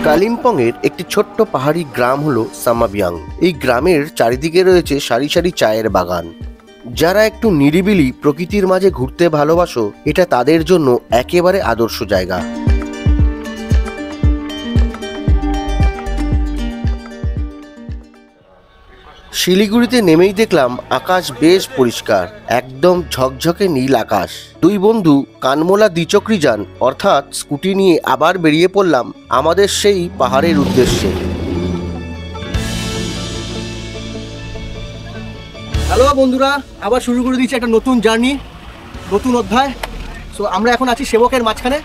কালিম্পংয়ের একটি ছোট্ট পাহাড়ি গ্রাম হলো সামাবিয়াং। এই গ্রামের চারিদিকে রয়েছে সারি সারি চায়ের বাগান। যারা একটু নিরিবিলি প্রকৃতির মাঝে ঘুরতে ভালোবাসো, এটা তাদের জন্য একেবারে আদর্শ জায়গা। শিলিগুড়িতে নেমেই দেখলাম আকাশ বেশ পরিষ্কার, একদম ঝকঝকে নীল আকাশ। দুই বন্ধু কানমোলা দ্বিচক্রি যান অর্থাৎ স্কুটি নিয়ে আবার বেরিয়ে পড়লাম আমাদের সেই পাহাড়ের উদ্দেশ্যে। হ্যালো বন্ধুরা, আবার শুরু করে দিচ্ছি একটা নতুন জার্নি, নতুন অধ্যায়। সো আমরা এখন আছি সেবকের মাঝখানে।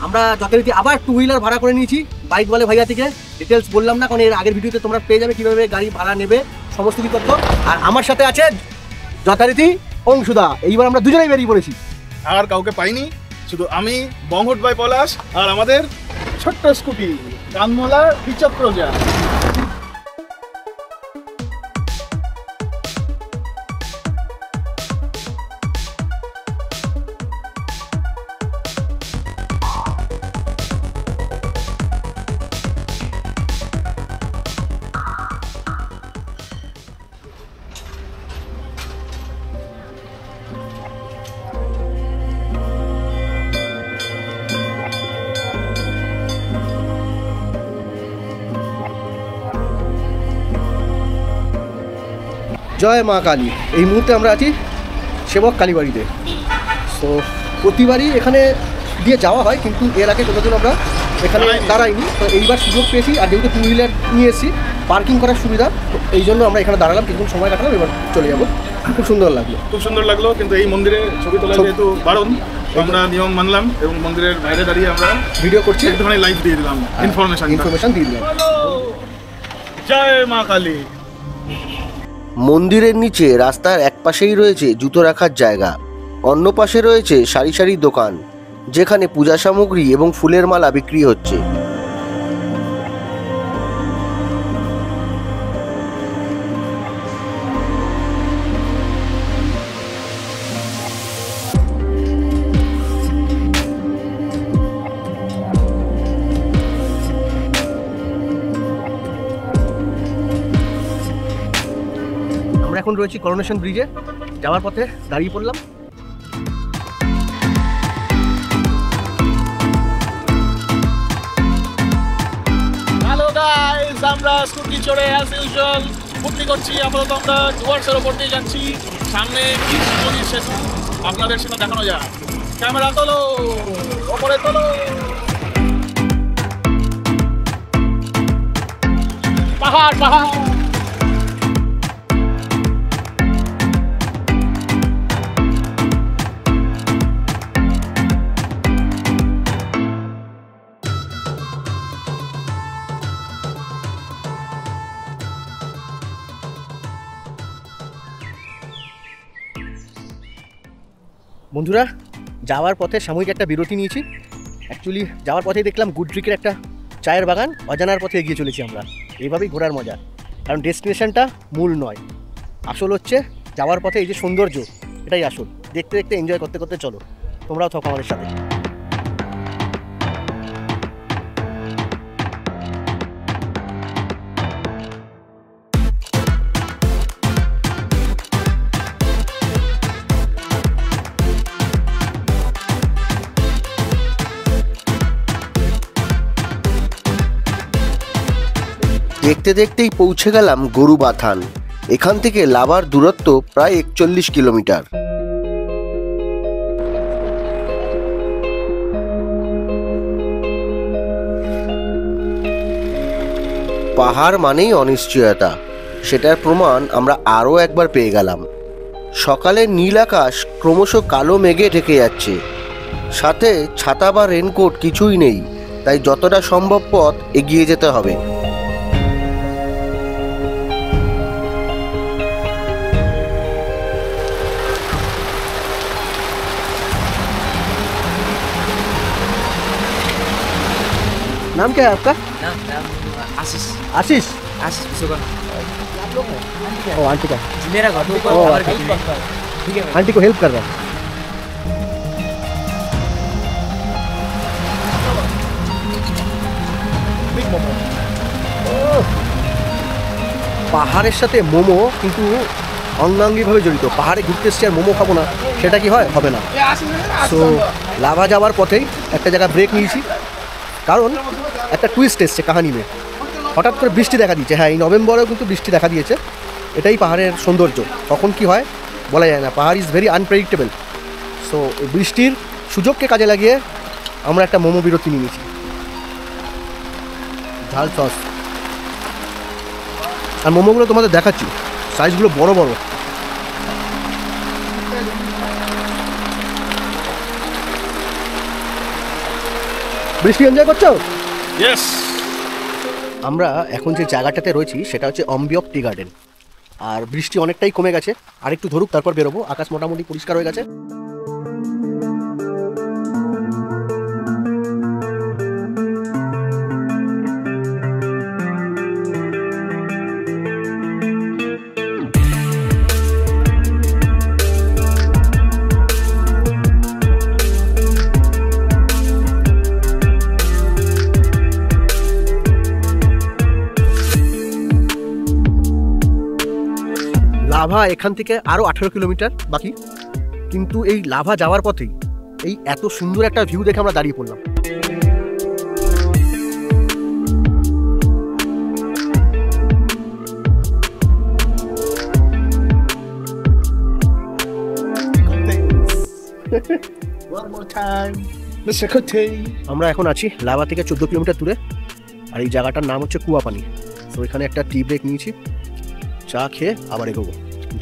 আমরা যথারীতি আবার 2 হুইলার ভাড়া করে নিয়েছি বাইক বলে ভাইয়া থেকে। ডিটেলস বললাম না, কারণ এর আগের ভিডিওতে তোমরা পেয়ে যাবে কীভাবে গাড়ি ভাড়া নেবে, সমস্ত কিছু তথ্য। আর আমার সাথে আছে যথারীতি অংশুদা। এইবার আমরা দুজনেই বেরিয়ে পড়েছি, আর কাউকে পাইনি, শুধু আমি, বংহুট বাই পলাশ, আর আমাদের ছোট্ট স্কুটি কানমোলা দ্বিচক্রযান। জয় মা কালী। এই মুহূর্তে আমরা আছি সেবক কালীবাড়িতে। সো প্রতিবারই এখানে দিয়ে যাওয়া হয়, কিন্তু এর আগে কোনোদিন আমরা এখানে দাঁড়াইনি। তো এইবার সুযোগ পেয়েছি, আর যেহেতু 2 হুইলার নিয়ে এসেছি, পার্কিং করার সুবিধা, তো এই জন্য আমরা এখানে দাঁড়ালাম, কিছুক্ষণ সময় কাটালাম, এবার চলে যাবো। খুব সুন্দর লাগলো, খুব সুন্দর লাগলো। কিন্তু এই মন্দিরে ছবি তোলা যেহেতু বারণ, আমরা নিয়ম মানলাম এবং মন্দিরের বাইরে দাঁড়িয়ে আমরা ভিডিও করছি, একটুখানি লাইভ দিয়ে দিলাম, ইনফরমেশন দিয়ে দিলাম। জয় মা কালী। মন্দিরের নিচে রাস্তার এক পাশেই রয়েছে জুতো রাখার জায়গা, অন্য পাশে রয়েছে সারি সারি দোকান, যেখানে পূজা সামগ্রী এবং ফুলের মালা বিক্রি হচ্ছে। এখন রয়েছি করোনেশন ব্রিজে, যাওয়ার পথে দাঁড়িয়ে পড়লাম। হ্যালো গাইস, আমরা স্কুটি চড়ে অ্যাজ ইউজুয়াল ফুর্তি করছি। আপাতত আমরা ডুয়ার্সের ওপর দিয়ে যাচ্ছি, সামনে নদীর সেতু আপনাদের সেটা দেখানো যায়। ক্যামেরা তোলো, ওপরে তোলো। পাহাড় পাহাড়। বন্ধুরা, যাওয়ার পথে সাময়িক একটা বিরতি নিয়েছি। অ্যাকচুয়ালি যাওয়ার পথেই দেখলাম গুড্রিকের একটা চায়ের বাগান, অজানার পথে এগিয়ে চলেছি আমরা। এইভাবেই ঘোরার মজা, কারণ ডেস্টিনেশনটা মূল নয়, আসল হচ্ছে যাওয়ার পথে এই যে সৌন্দর্য, এটাই আসল। দেখতে দেখতে এনজয় করতে করতে চলো, তোমরাও থাকো আমাদের সাথে। দেখতে দেখতেই পৌঁছে গেলাম গরুবাথান। এখান থেকে লাভার দূরত্ব প্রায় 41 কিলোমিটার। পাহাড় মানেই অনিশ্চয়তা, সেটার প্রমাণ আমরা আরও একবার পেয়ে গেলাম। সকালের নীল আকাশ ক্রমশ কালো মেঘে ঢেকে যাচ্ছে, সাথে ছাতা বা রেনকোট কিছুই নেই, তাই যতটা সম্ভব পথ এগিয়ে যেতে হবে। नाम क्या है आपका? नाम आशीष। आशीष? आशीष विश्वकर्मा। आप लोग हैं? ओ आंटी का। मेरा घर ऊपर। ठीक है, आंटी को हेल्प कर रहा है। পাহাড়ের সাথে মোমো কিন্তু অঙ্গাঙ্গিভাবে জড়িত। পাহাড়ে ঘুরতে এসছি আর মোমো খাবো না, সেটা কি হয়? হবে না। সো লাভা যাওয়ার পথেই একটা জায়গায় ব্রেক নিয়েছি, কারণ একটা টুইস্ট এসছে কাহানি নিয়ে। হঠাৎ করে বৃষ্টি দেখা দিয়েছে। হ্যাঁ, এই নভেম্বরেও কিন্তু বৃষ্টি দেখা দিয়েছে। এটাই পাহাড়ের সৌন্দর্য, কখন কি হয় বলা যায় না। পাহাড় ইজ ভেরি আনপ্রেডিক্টেবল। সো এই বৃষ্টির সুযোগকে কাজে লাগিয়ে আমরা একটা মোমো বিরতি নিয়ে নিয়েছি। ঝাল সস আর মোমোগুলো তোমাদের দেখাচ্ছি, সাইজগুলো বড় বড়। বৃষ্টি এনজয় করছো? ইয়েস। আমরা এখন যে জায়গাটাতে রয়েছি সেটা হচ্ছে অম্বিয়ক টি গার্ডেন। আর বৃষ্টি অনেকটাই কমে গেছে, আর একটু ধরুক তারপর বেরোবো। আকাশ মোটামুটি পরিষ্কার হয়ে গেছে। লাভা এখান থেকে আরও 18 কিলোমিটার বাকি, কিন্তু এই লাভা যাওয়ার পথেই এই এত সুন্দর একটা ভিউ দেখে আমরা দাঁড়িয়ে পড়লাম। আমরা এখন আছি লাভা থেকে 14 কিলোমিটার দূরে, আর এই জায়গাটার নাম হচ্ছে কুয়াপানি। তো এখানে একটা টি ব্রেক নিয়েছি, চা খেয়ে আবার এগোবো।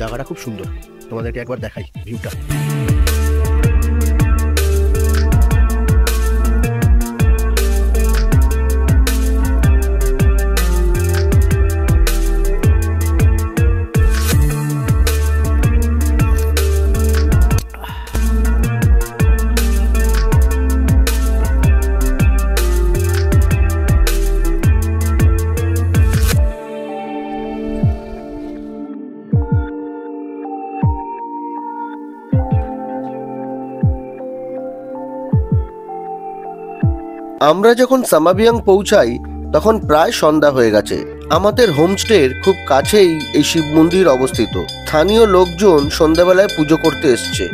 জায়গাটা খুব সুন্দর, তোমাদেরকে একবার দেখাই ভিউটা। আমরা যখন সামাবিয়াং পৌঁছাই তখন প্রায় সন্ধ্যা হয়ে গেছে। আমাদের হোমস্টের খুব কাছেই এই শিব মন্দির অবস্থিত। স্থানীয় লোকজন সন্ধ্যাবেলায় পুজো করতে এসছে।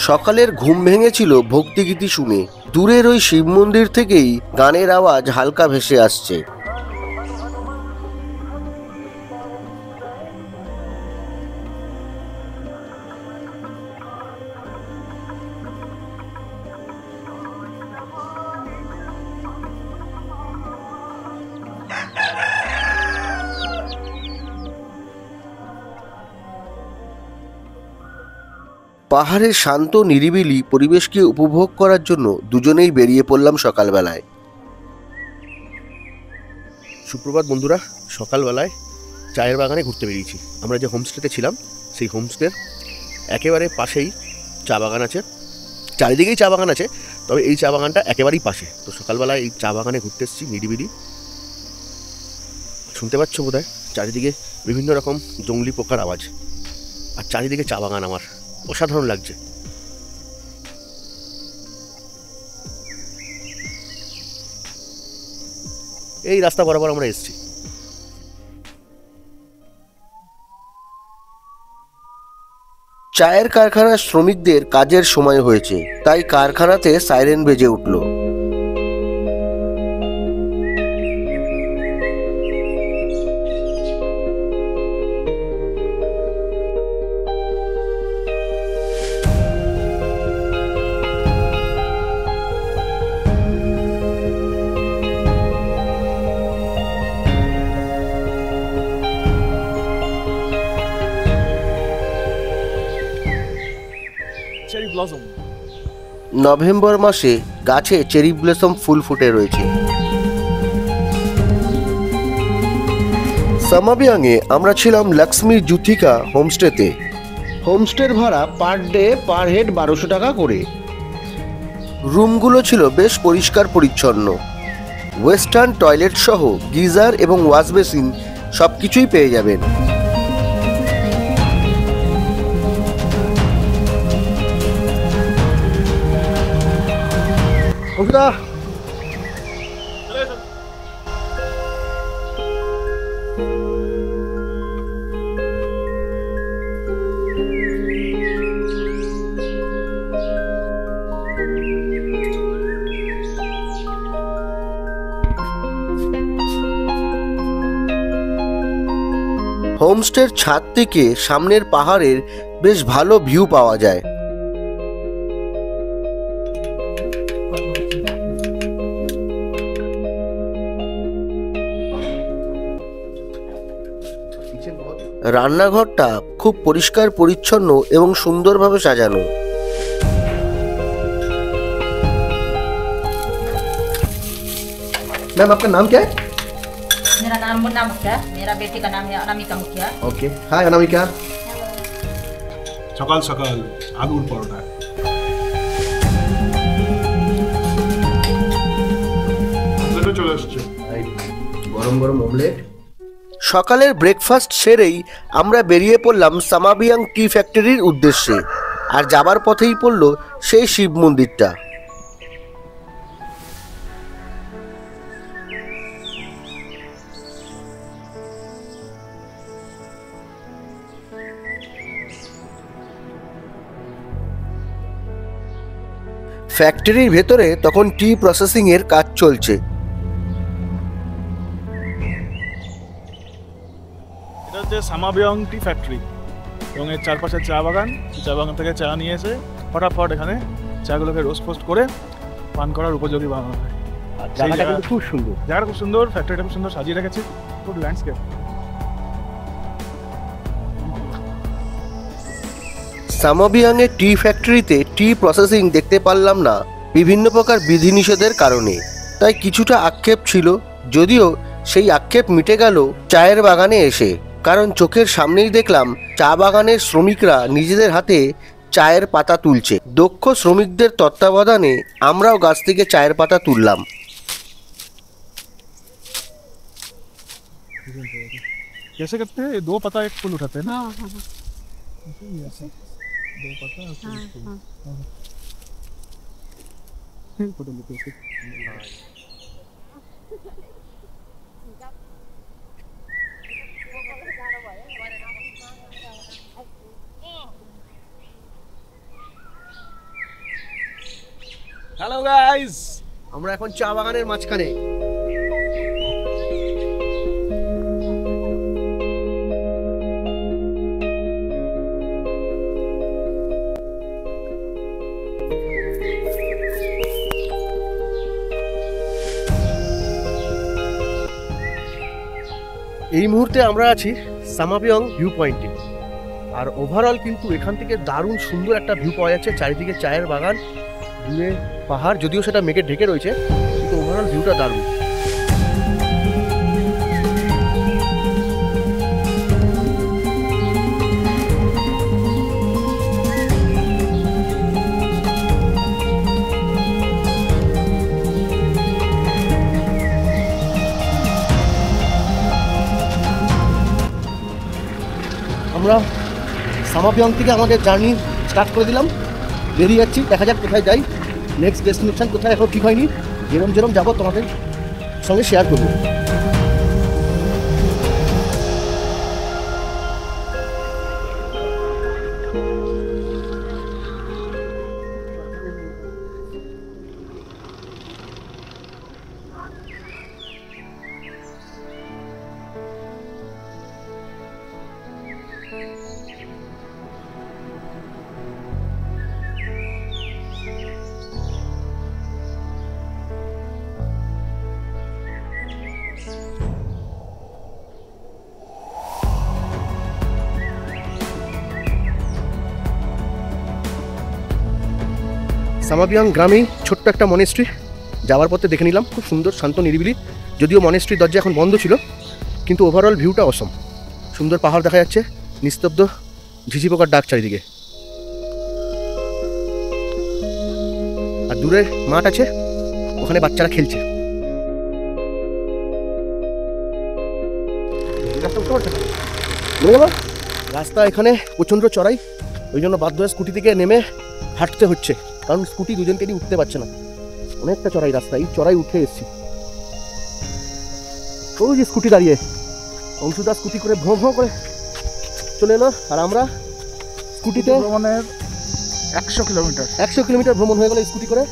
সকালের ঘুম ভেঙেছিল ভক্তিগীতি শুনে। দূরের ওই শিব মন্দির থেকেই গানের আওয়াজ হালকা ভেসে আসছে। পাহাড়ের শান্ত নিরিবিলি পরিবেশকে উপভোগ করার জন্য দুজনেই বেরিয়ে পড়লাম সকালবেলায়। সুপ্রভাত বন্ধুরা, সকালবেলায় চায়ের বাগানে ঘুরতে বেরিয়েছি। আমরা যে হোমস্টেতে ছিলাম সেই হোমস্টের একেবারে পাশেই চা বাগান আছে। চারিদিকেই চা বাগান আছে, তবে এই চা বাগানটা একেবারেই পাশে। তো সকালবেলায় এই চা বাগানে ঘুরতে এসেছি নিরিবিলি। শুনতে পাচ্ছ বোধহয় চারিদিকে বিভিন্ন রকম জংলি পোকার আওয়াজ, আর চারিদিকে চা বাগান। আমার অসাধারণ লাগছে। এই রাস্তা বরাবর আমরা এসেছি। চায়ের কারখানার শ্রমিকদের কাজের সময় হয়েছে, তাই কারখানাতে সাইরেন বেজে উঠল। নভেম্বর মাসে গাছে চেরি ব্লসম ফুল ফুটে রয়েছে। সামাবিয়াংয়ে আমরা ছিলাম লক্ষ্মী জুথিকা হোমস্টেতে। হোমস্টের ভাড়া পার ডে পার হেড 1200 টাকা করে। রুমগুলো ছিল বেশ পরিষ্কার পরিচ্ছন্ন। ওয়েস্টার্ন টয়লেট সহ গিজার এবং ওয়াশ বেসিন সব কিছুই পেয়ে যাবেন। বন্ধুরা হোমস্টের ছাদ থেকে সামনের পাহাড়ের বেশ ভালো ভিউ পাওয়া যায়। রান্নাঘরটা খুব পরিষ্কার পরিচ্ছন্ন এবং সুন্দরভাবে সাজানো। मैम आपका नाम क्या है? मेरा नाम मुन्ना मुखिया, मेरा बेटे का नाम है अनामिका मुखिया। Okay hi Anamika. সকাল সকাল আলুর পরোটা। চলে আসছে গরম গরম অমলেট। সকালের ব্রেকফাস্ট সেরেই আমরা বেরিয়ে পড়লাম সামাবিয়াং টি ফ্যাক্টরির উদ্দেশ্যে। আর যাবার পথেই পড়ল সেই শিব মন্দিরটা। ফ্যাক্টরির ভেতরে তখন টি প্রসেসিং এর কাজ চলছে। এটা হচ্ছে সামাবিয়ং টি ফ্যাক্টরি এবং এর চারপাশে চা বাগান। চা বাগান থেকে চা নিয়ে এসে ফটাফট এখানে চাগুলোকে রোস্ট ফোস্ট করে পান করার উপযোগী বানানো হয়। জায়গাটা কিন্তু খুব সুন্দর। জায়গাটা খুব সুন্দর, ফ্যাক্টরিটা খুব সুন্দর সাজিয়ে রেখেছে, গুড ল্যান্ডস্কেপ। সামাবিয়াং এর টি ফ্যাক্টরিতে টি প্রসেসিং দেখতে পারলাম না বিভিন্ন প্রকার বিধিনিষেধের কারণে, তাই কিছুটা আক্ষেপ ছিল। যদিও সেই আক্ষেপ মিটে গেল চায়ের বাগানে এসে, কারণ চোখের সামনেই দেখলাম চা বাগানের শ্রমিকরা নিজেদের হাতে চায়ের পাতা তুলছে। দক্ষ শ্রমিকদের তত্ত্বাবধানে আমরাও গাছ থেকে চায়ের পাতা তুললাম। कैसे करते हैं? 2 पत्ता 1 फूल उठाते हैं ना? हाँ हाँ ऐसे 2 पत्ता और फिर एक फूल। फोटो लेते हैं। হ্যালো গাইস, আমরা এখন চা বাগানের মাঝখানে। এই মুহূর্তে আমরা আছি সামাবিয়ং ভিউ পয়েন্টে। আর ওভারঅল কিন্তু এখান থেকে দারুণ সুন্দর একটা ভিউ পাওয়া যাচ্ছে। চারিদিকে চায়ের বাগান, দূরে পাহাড়, যদিও সেটা মেঘে ঢেকে রয়েছে, কিন্তু ওভারঅল ভিউটা দারুণ। আমরা সামাবিয়ং থেকে আমাদের জার্নি স্টার্ট করে দিলাম, বেরিয়ে যাচ্ছি। দেখা যাক কোথায় যাই, নেক্সট ডেস্টিনেশন কোথায় এখন ঠিক হয়নি। যেরম যেরম যাবো তোমাদের সঙ্গে শেয়ার করবো। সামাবিয়াং গ্রামেই ছোট্ট একটা মনেস্ট্রি, যাওয়ার পথে দেখে নিলাম, খুব সুন্দর শান্ত নিরিবিলি। যদিও মনেস্ট্রির দরজা এখন বন্ধ ছিল, কিন্তু ওভারঅল ভিউটা অসম। সুন্দর পাহাড় দেখা যাচ্ছে, নিস্তব্ধ, ঝিঝি পোকার ডাক চারিদিকে। আর দূরে মাঠ আছে, ওখানে বাচ্চারা খেলছে। রাস্তা এখানে প্রচণ্ড চড়াই, ওই জন্য বাধ্য হয়ে স্কুটি থেকে নেমে হাঁটতে হচ্ছে, কারণ স্কুটি দুজনকেই উঠতে পারছে না। অনেকটা চড়াই রাস্তা, এই চড়াই উঠে এসেছি। ওই যে স্কুটি দাঁড়িয়ে, অংশুদা স্কুটি করে ভোঁ ভোঁ করে চলে এলো, আর আমরা স্কুটিতে ভ্রমণের 100 কিলোমিটার 100 কিলোমিটার ভ্রমণ হয়ে গেল স্কুটি করে।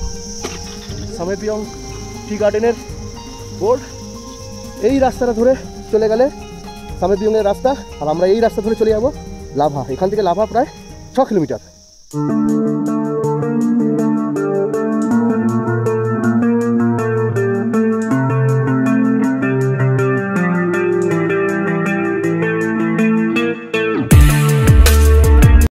সামেপিয়ং টি গার্ডেনের বোর্ড, এই রাস্তাটা ধরে চলে গেলে সামেপিয়ংয়ের রাস্তা, আর আমরা এই রাস্তা ধরে চলে যাবো লাভা। এখান থেকে লাভা প্রায় 6 কিলোমিটার।